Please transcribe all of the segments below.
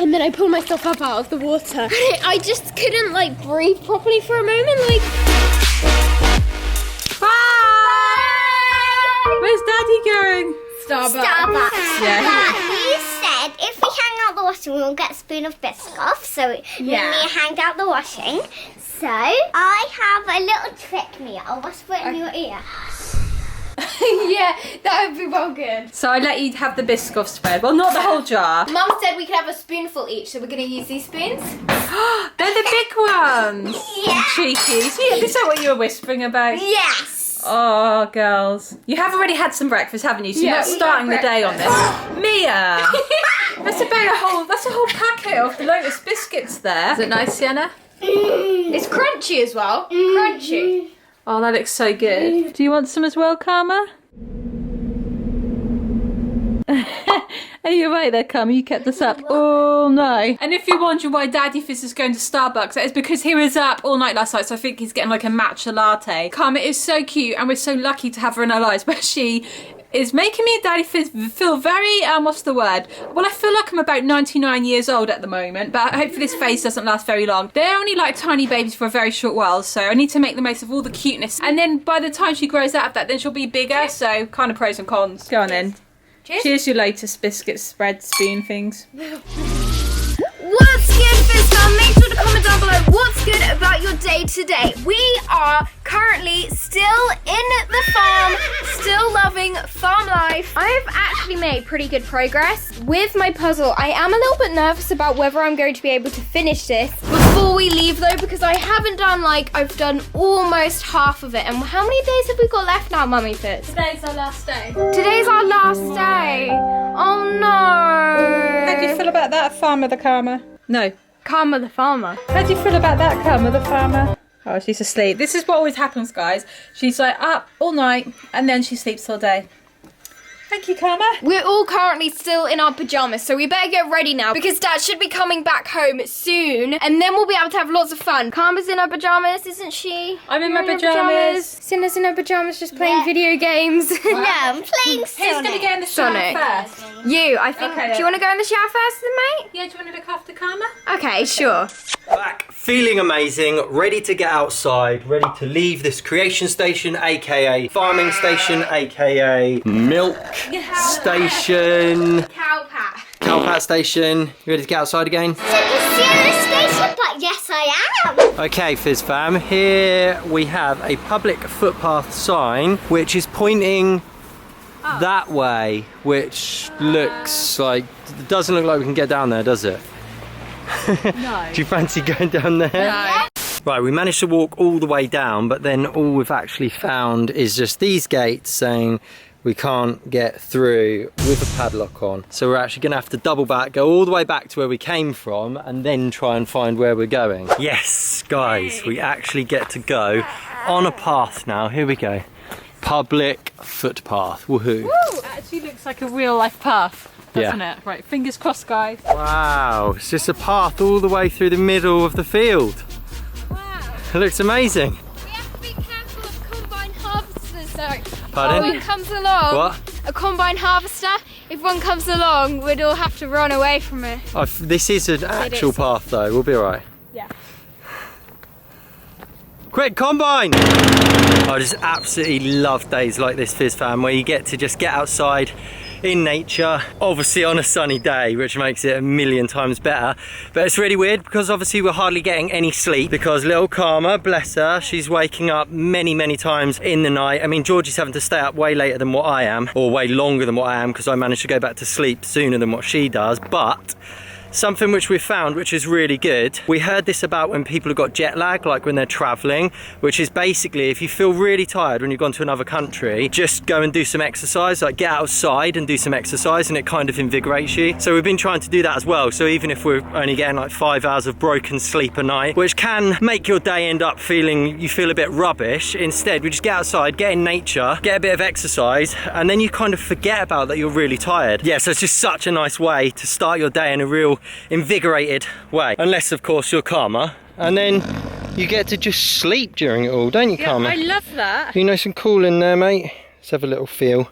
and then I pulled myself up out of the water. I just couldn't like breathe properly for a moment. Like, bye! Where's Daddy going? Starbucks. Yeah. He said if we hang out the washing, we'll get a spoon of biscuits. So me hang out the washing. So I have a little trick, Mia. I'll whisper it in your ear. yeah, that would be well good. So I let you have the Biscoff spread. Well, not the whole jar. Mum said we could have a spoonful each, so we're going to use these spoons. They're the big ones. Yeah. Cheekies. Yeah, is that what you were whispering about? Yes. Oh, girls. You have already had some breakfast, haven't you? So you're not starting the day on this. Mia! That's a whole packet of Lotus biscuits there. Is it nice, Sienna? It's crunchy as well. Crunchy. Oh, that looks so good. Do you want some as well, Karma? Are you right there, Karma? You kept us up all night. And if you're wondering why Daddy Fizz is going to Starbucks, that is because he was up all night last night, so I think he's getting like a matcha latte. Karma is so cute, and we're so lucky to have her in our lives, but she is making me and Daddy Fizz feel very, what's the word? Well, I feel like I'm about 99 years old at the moment, but hopefully this phase doesn't last very long. They're only like tiny babies for a very short while, so I need to make the most of all the cuteness. And then by the time she grows out of that, then she'll be bigger, so kind of pros and cons. Go on then. Cheers. Cheers your Lotus biscuit spread spoon things. What's good, Fizz fam? Make sure to comment down below what's good about your day today. We are currently still in the farm, still loving farm life. I've actually made pretty good progress with my puzzle. I am a little bit nervous about whether I'm going to be able to finish this before we leave though, because I haven't done I've done almost half of it. And how many days have we got left now, Mummy Fizz? Today's our last day. Today's our last day. Oh no. How do you feel about that, Farmer the Karma? No. Karma the farmer. How do you feel about that, Karma the Farmer? Oh, she's asleep. This is what always happens, guys. She's like up all night and then she sleeps all day. Thank you, Karma. We're all currently still in our pajamas, so we better get ready now because Dad should be coming back home soon, and then we'll be able to have lots of fun. Karma's in her pajamas, isn't she? I'm in my pajamas. Cinna's in her pajamas, just playing video games. No, I'm playing Who's going to get in the shower Sonic. first? You, I think. Okay, do you want to go in the shower first, then, mate? Yeah, do you want to look after Karma? Okay, sure. Back, feeling amazing, ready to get outside, ready to leave this creation station, aka farming station, aka milk station, cowpat station. You ready to get outside again? Station, but yes, I am. Okay, Fizz fam, here we have a public footpath sign which is pointing that way, which looks like, it doesn't look like we can get down there, does it? No. Do you fancy going down there? No. Right, we managed to walk all the way down, but then all we've actually found is just these gates saying we can't get through with a padlock on. So we're actually gonna have to double back, go all the way back to where we came from, and then try and find where we're going. Yes, guys, we actually get to go on a path now. Here we go. Public footpath, woohoo. Woo! It actually looks like a real life path, doesn't it? Right, fingers crossed, guys. Wow, it's just a path all the way through the middle of the field. Wow. It looks amazing. We have to be careful of combine harvesters, so Pardon? if one comes along, What? a combine harvester, if one comes along, we'd all have to run away from it. Oh, this is an actual is. path though, we'll be alright. Yeah. Quick, combine! I just absolutely love days like this, Fizz fam, where you get to just get outside in nature, obviously on a sunny day, which makes it a million times better. But it's really weird because obviously we're hardly getting any sleep because little Karma, bless her, she's waking up many times in the night. I mean, Georgie's having to stay up way later than what I am, or way longer than what I am, because I managed to go back to sleep sooner than what she does. But something which we found which is really good, we heard this about when people have got jet lag, like when they're traveling, which is basically if you feel really tired when you've gone to another country, just go and do some exercise, like get outside and do some exercise, and it kind of invigorates you. So we've been trying to do that as well. So even if we're only getting like 5 hours of broken sleep a night, which can make your day end up feeling, you feel a bit rubbish, instead we just get outside, get in nature, get a bit of exercise, and then you kind of forget about that you're really tired. Yeah, so it's just such a nice way to start your day in a real invigorated way, unless of course you're Karma, and then you get to just sleep during it all, don't you, Karma? I love that. You know, some cool in there, mate. Let's have a little feel.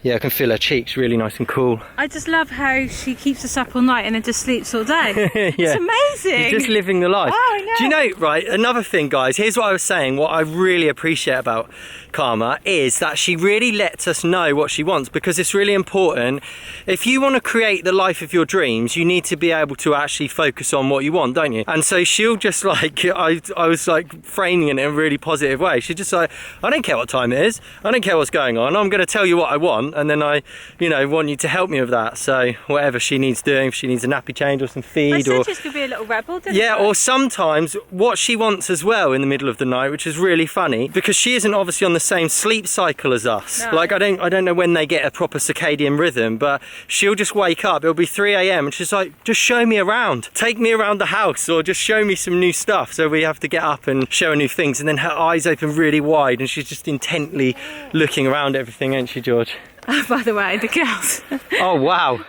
Yeah, I can feel her cheeks really nice and cool. I just love how she keeps us up all night and then just sleeps all day. Yeah. It's amazing. She's just living the life. Oh, I know. Do you know, right, another thing, guys, here's what I was saying, what I really appreciate about Karma is that she really lets us know what she wants, because it's really important. If you want to create the life of your dreams, you need to be able to actually focus on what you want, don't you? And so she'll just like, I was like framing it in a really positive way. She's just like, I don't care what time it is, I don't care what's going on, I'm going to tell you what I want, and then I, you know, want you to help me with that. So whatever she needs doing, if she needs a nappy change or some feed, I or said she's gonna be a little rebel, didn't yeah, I? or sometimes what she wants as well in the middle of the night, which is really funny, because she isn't obviously on the same sleep cycle as us. No. Like I don't know when they get a proper circadian rhythm, but she'll just wake up, it'll be 3 AM and she's like, just show me around, take me around the house, or just show me some new stuff. So we have to get up and show her new things, and then her eyes open really wide and she's just intently looking around everything, ain't she, George? Oh, by the way, the girls. Oh wow.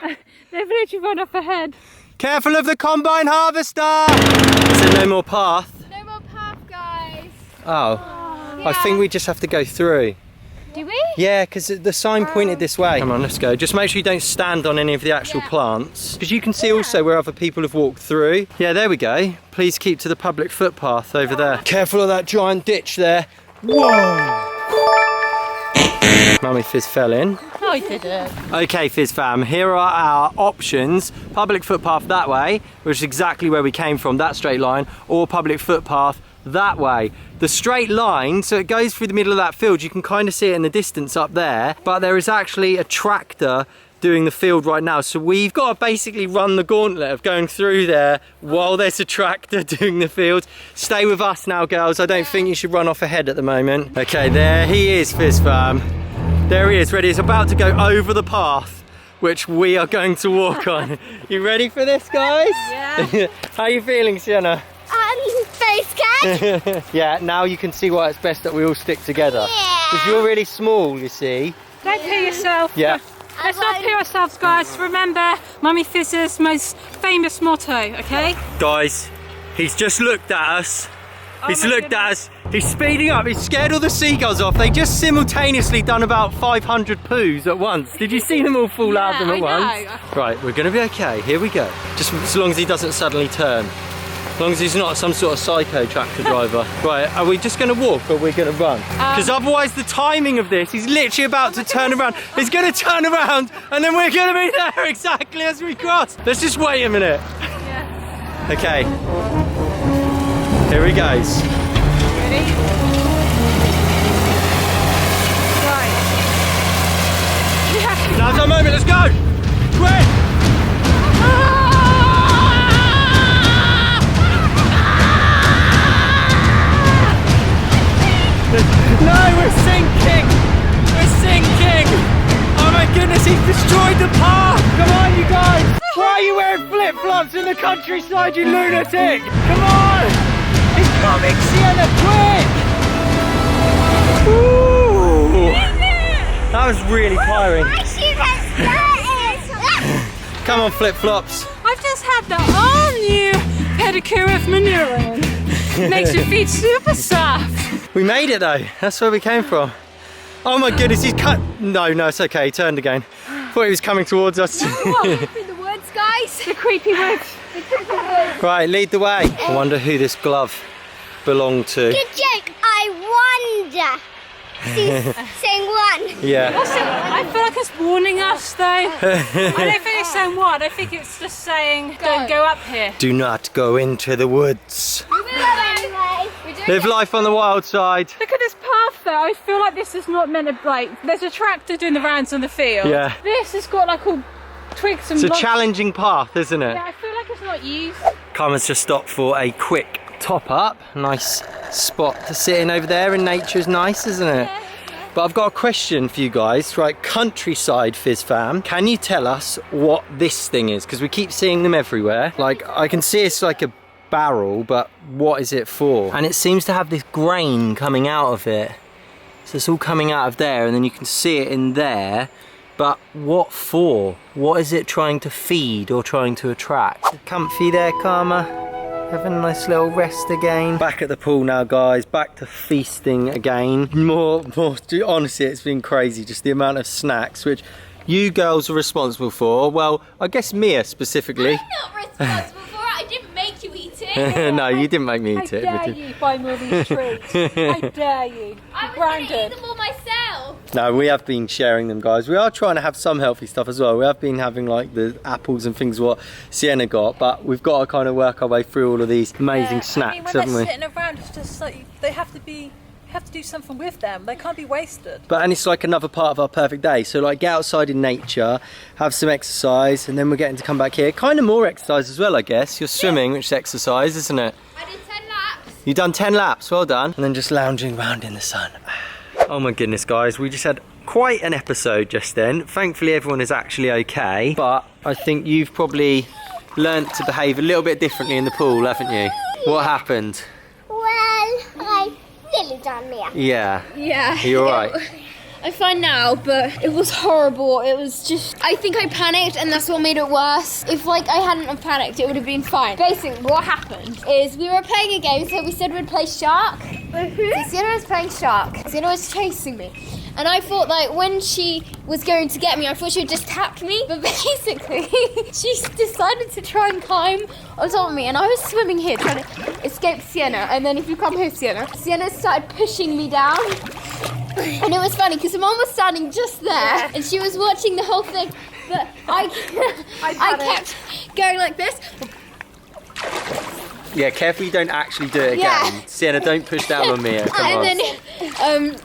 They've literally run off ahead. Careful of the combine harvester! Is there no more path? No more path, guys. Oh, I think we just have to go through. Do we? Yeah, because the sign pointed this way. Come on, let's go. Just make sure you don't stand on any of the actual plants, because you can see also where other people have walked through. Yeah, there we go. Please keep to the public footpath over there. Careful of that giant ditch there. Whoa! Mummy Fizz fell in. No, I didn't. Okay, Fizz fam, here are our options. Public footpath that way, which is exactly where we came from, that straight line, or public footpath that way. The straight line, so it goes through the middle of that field. You can kind of see it in the distance up there, but there is actually a tractor doing the field right now. So we've got to basically run the gauntlet of going through there while there's a tractor doing the field. Stay with us now, girls. I don't think you should run off ahead at the moment. Okay, there he is, Fizz fam. There he is, ready. He's about to go over the path, which we are going to walk on. You ready for this, guys? Yeah. How are you feeling, Sienna? Very scared. Yeah, now you can see why it's best that we all stick together. Yeah. Because you're really small, you see. Don't pee yourself. Yeah. Let's not pee ourselves, guys. Remember Mummy Fizz's most famous motto, okay? Guys, he's just looked at us. He's my looked at us. He's speeding up. He's scared all the seagulls off. They just simultaneously done about 500 poos at once. Did you see them all fall out of them at once? Right, we're going to be okay. Here we go. Just as long as he doesn't suddenly turn. As long as he's not some sort of psycho tractor driver. Right, are we just going to walk or are we going to run? Because otherwise the timing of this, he's literally about to turn around. He's going to turn around and then we're going to be there exactly as we cross. Let's just wait a minute. Yeah. Okay. Here he goes. Ready? Right. We have to... Now's our moment, let's go! Quick! No, we're sinking! We're sinking! Oh my goodness, he's destroyed the path! Come on, you guys! Why are you wearing flip-flops in the countryside, you lunatic? Come on! He's coming, Sienna, quick! Ooh! That was really tiring. Come on, flip-flops. I've just had the all-new pedicure of manure. Makes your feet super soft. We made it though. That's where we came from. Oh my goodness, he's cut. No, it's okay. He turned again. Thought he was coming towards us. In the woods, guys. The creepy woods. Right, lead the way. I wonder who this glove belonged to. Good joke. I wonder. She's saying one. Yeah. Also, I feel like it's warning us though. I don't think it's saying what. I think it's just saying don't go up here. Do not go into the woods. Anyway. Live life on the wild side. Look at this path though. I feel like this is not meant to, like, there's a tractor doing the rounds on the field. Yeah. This has got like all twigs and It's a blocks. challenging path, isn't it? Yeah, I feel like it's not used. Carmen's just stopped for a quick top up. Nice spot to sit in over there, and nature's nice, isn't it? But I've got a question for you guys. Right, countryside Fizz fam, can you tell us what this thing is? Because we keep seeing them everywhere. Like, I can see it's like a barrel, but what is it for? And it seems to have this grain coming out of it. So it's all coming out of there, and then you can see it in there. But what for? What is it trying to feed or trying to attract? Comfy there, Karma? having a nice little rest again. Back at the pool now, guys. Back to feasting again. More. Honestly, it's been crazy. Just the amount of snacks which you girls are responsible for. Well, I guess Mia specifically. I'm not responsible for it. I didn't make you eat it. No, you didn't make me eat it. How dare you buy me all these treats? How dare you? I was going to eat them all myself. No, we have been sharing them, guys. We are trying to have some healthy stuff as well. We have been having like the apples and things what Sienna got, but we've got to kind of work our way through all of these amazing snacks, when haven't we? they're sitting around, it's just like they have to do something with them. They can't be wasted. And it's like another part of our perfect day. So like get outside in nature, have some exercise, and then we're getting to come back here. Kind of more exercise as well, I guess. You're swimming, which is exercise, isn't it? I did 10 laps. You've done 10 laps, well done. And then just lounging around in the sun. Oh my goodness, guys, we just had quite an episode just then. Thankfully, everyone is actually okay. But I think you've probably learnt to behave a little bit differently in the pool, haven't you? What happened? Well, I nearly done Mia. Yeah. Yeah. Are you alright? I'm fine now, but it was horrible. It was just, I think I panicked and that's what made it worse. If like I hadn't have panicked, it would have been fine. Basically, what happened is we were playing a game, so we said we'd play Shark. So Sienna was playing Shark. Sienna was chasing me. And I thought like when she was going to get me, I thought she would just tap me. But basically, she decided to try and climb on top of me. And I was swimming here trying to escape Sienna. And then if you come here, Sienna started pushing me down. And it was funny because Mum was standing just there and she was watching the whole thing. But I kept going like this. Yeah, careful you don't actually do it again. Yeah. Sienna, don't push down on Mia. Come on. And then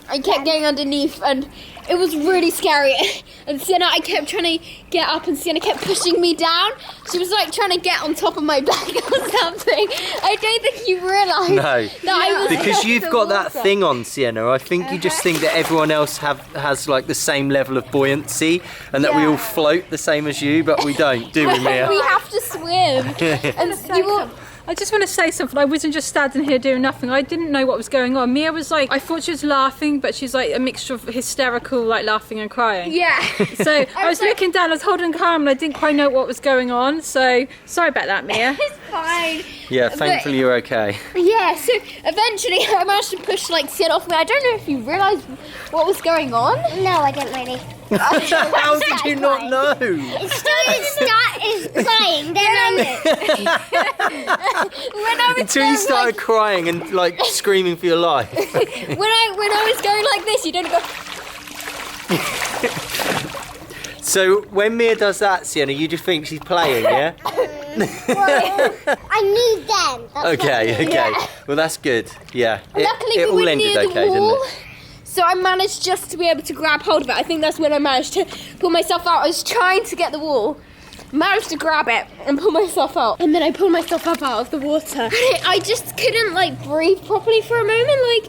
I kept going underneath and it was really scary. And Sienna, I kept trying to get up and Sienna kept pushing me down. She was like trying to get on top of my back or something. I don't think you realised that I was because in you've the got that water. thing on, Sienna. I think you just think that everyone else has like the same level of buoyancy and that we all float the same as you, but we don't, do we, Mia? We have to swim. And you will... I just want to say something. I wasn't just standing here doing nothing. I didn't know what was going on. Mia was like, I thought she was laughing, but she's like a mixture of hysterical, like laughing and crying. Yeah. So I was looking down, I was holding calm, and I didn't quite know what was going on. So sorry about that, Mia. It's fine. Yeah, thankfully you're okay. Yeah, so eventually I managed to push like Sienna off me. I don't know if you realised what was going on. No, I didn't really. How did you not know? It started crying, then When I was Until you going started crying and like screaming for your life. when I was going like this, you don't go. So when Mia does that, Sienna, you just think she's playing, yeah? well, I need them. That's Okay. Yeah. Well, that's good. Yeah. Luckily, it we all were ended near the okay, wall. didn't it? So I managed just to be able to grab hold of it. I think that's when I managed to pull myself out. I was trying to get the wall, managed to grab it and pull myself out. And then I pulled myself up out of the water. I just couldn't like breathe properly for a moment. Like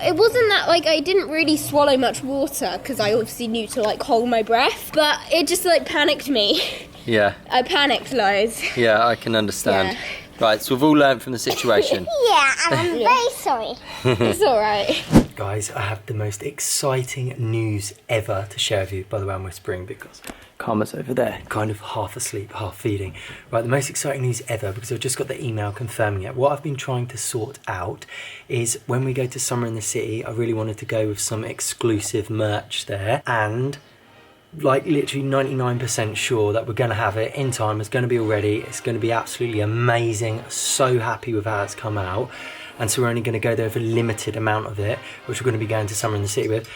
it wasn't that like I didn't really swallow much water because I obviously knew to like hold my breath. But it just like panicked me. Yeah. I panicked loads. Yeah, I can understand. Yeah. Right, so we've all learned from the situation. Yeah, and I'm very sorry. It's alright. Guys, I have the most exciting news ever to share with you. By the way, I'm whispering because Karma's over there, kind of half asleep, half feeding. Right, the most exciting news ever, because I've just got the email confirming it. What I've been trying to sort out is when we go to Summer in the City, I really wanted to go with some exclusive merch there, and like literally 99% sure that we're going to have it in time. It's going to be all ready. It's going to be absolutely amazing. So happy with how it's come out. And so we're only going to go there with a limited amount of it, which we're going to be going to Summer in the City with.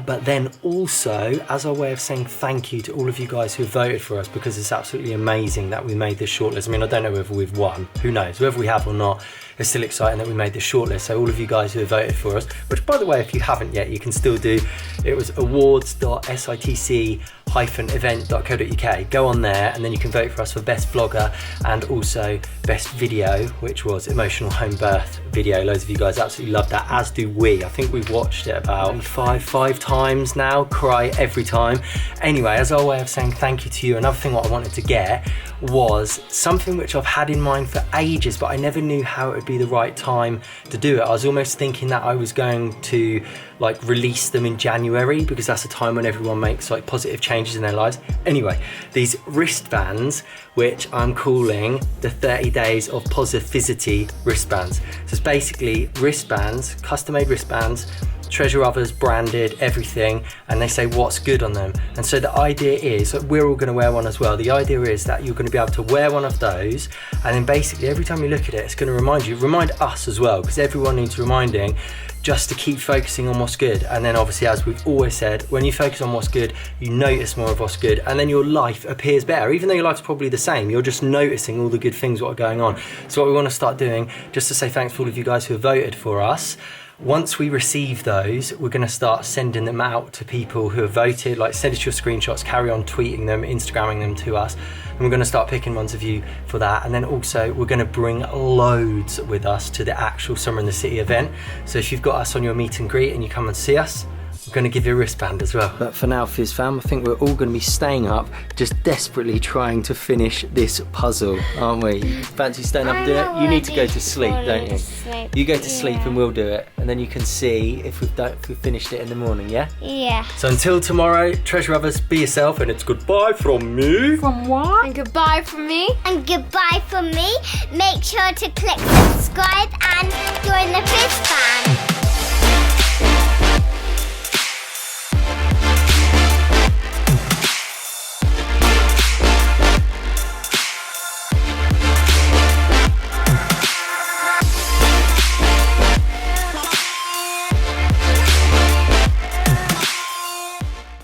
But then also, as our way of saying thank you to all of you guys who voted for us, because it's absolutely amazing that we made this shortlist. I mean, I don't know whether we've won. Who knows? Whether we have or not, it's still exciting that we made this shortlist. So all of you guys who have voted for us, which by the way, if you haven't yet, you can still do. It was awards.sitc-event.co.uk. Go on there and then you can vote for us for best vlogger and also best video, which was emotional home birth video. Loads of you guys absolutely loved that, as do we. I think we've watched it about five times now, cry every time. Anyway, as our way of saying thank you to you, another thing what I wanted to get was something which I've had in mind for ages, but I never knew how it would be the right time to do it. I was almost thinking that I was going to like release them in January because that's a time when everyone makes like positive changes in their lives. Anyway, these wristbands, which I'm calling the 30 days of positivity wristbands. So it's basically wristbands, custom-made wristbands, Treasure Others branded, everything, and they say what's good on them. And so the idea is that we're all going to wear one as well. The idea is that you're going to be able to wear one of those, and then basically every time you look at it, it's going to remind us as well, because everyone needs reminding, just to keep focusing on what's good. And then obviously, as we've always said, when you focus on what's good, you notice more of what's good, and then your life appears better. Even though your life's probably the same, you're just noticing all the good things that are going on. So what we want to start doing, just to say thanks to all of you guys who have voted for us, once we receive those, we're going to start sending them out to people who have voted. Like, send us your screenshots, carry on tweeting them, Instagramming them to us, and we're going to start picking ones of you for that. And then also we're going to bring loads with us to the actual Summer in the City event. So if you've got us on your meet and greet and you come and see us, I'm going to give you a wristband as well. But for now, Fizz fam, I think we're all going to be staying up, just desperately trying to finish this puzzle, aren't we? Fancy staying up and doing it? You need to go to sleep, don't you? You go to sleep and we'll do it, and then you can see if we've finished it in the morning, yeah? Yeah. So until tomorrow, Treasure Others, be yourself, and it's goodbye from me. From what? And goodbye from me. And goodbye from me. Make sure to click subscribe and join the Fizz fan.